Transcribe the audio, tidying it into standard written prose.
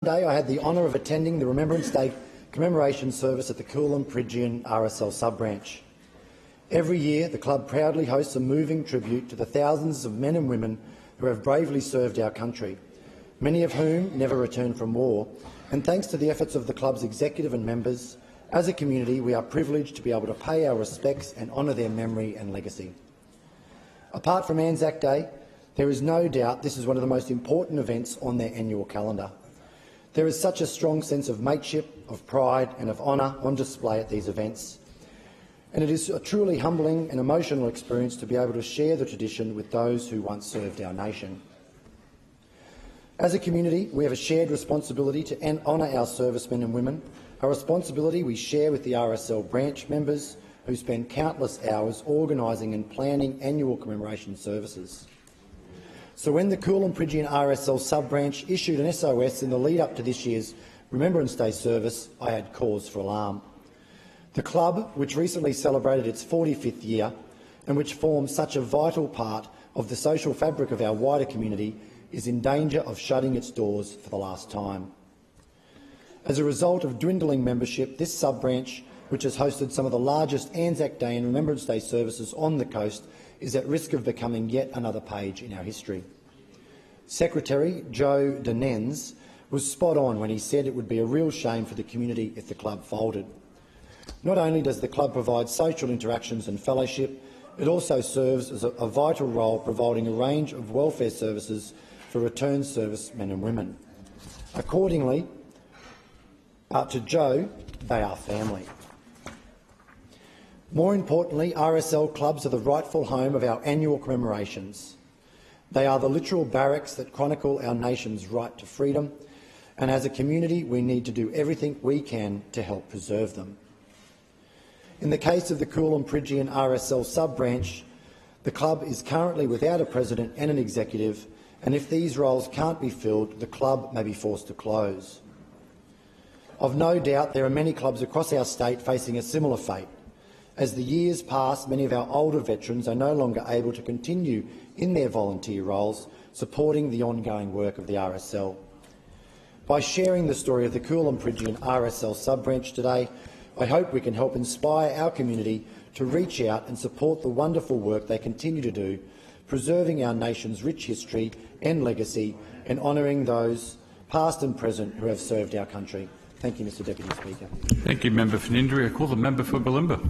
Today I had the honour of attending the Remembrance Day commemoration service at the Coolum-Peregian RSL Sub Branch. Every year the club proudly hosts a moving tribute to the thousands of men and women who have bravely served our country, many of whom never returned from war, and thanks to the efforts of the club's executive and members, as a community we are privileged to be able to pay our respects and honour their memory and legacy. Apart from Anzac Day, there is no doubt this is one of the most important events on their annual calendar. There is such a strong sense of mateship, of pride and of honour on display at these events, and it is a truly humbling and emotional experience to be able to share the tradition with those who once served our nation. As a community, we have a shared responsibility to honour our servicemen and women, a responsibility we share with the RSL branch members who spend countless hours organising and planning annual commemoration services. So when the Coolum-Peregian RSL Sub Branch issued an SOS in the lead-up to this year's Remembrance Day service, I had cause for alarm. The club, which recently celebrated its 45th year and which forms such a vital part of the social fabric of our wider community, is in danger of shutting its doors for the last time. As a result of dwindling membership, this sub-branch, which has hosted some of the largest Anzac Day and Remembrance Day services on the coast, is at risk of becoming yet another page in our history. Secretary Joe Denens was spot on when he said it would be a real shame for the community if the club folded. Not only does the club provide social interactions and fellowship, it also serves as a vital role providing a range of welfare services for returned servicemen and women. Accordingly, to Joe, they are family. More importantly, RSL clubs are the rightful home of our annual commemorations. They are the literal barracks that chronicle our nation's right to freedom, and as a community we need to do everything we can to help preserve them. In the case of the Coolum-Peregian RSL Sub Branch, the club is currently without a president and an executive, and if these roles can't be filled, the club may be forced to close. I've no doubt there are many clubs across our state facing a similar fate. As the years pass, many of our older veterans are no longer able to continue in their volunteer roles, supporting the ongoing work of the RSL. By sharing the story of the Coolum-Peregian RSL Sub Branch today, I hope we can help inspire our community to reach out and support the wonderful work they continue to do, preserving our nation's rich history and legacy and honouring those, past and present, who have served our country. Thank you, Mr Deputy Speaker. Thank you, Member for Nindri. I call the member for Bulimba.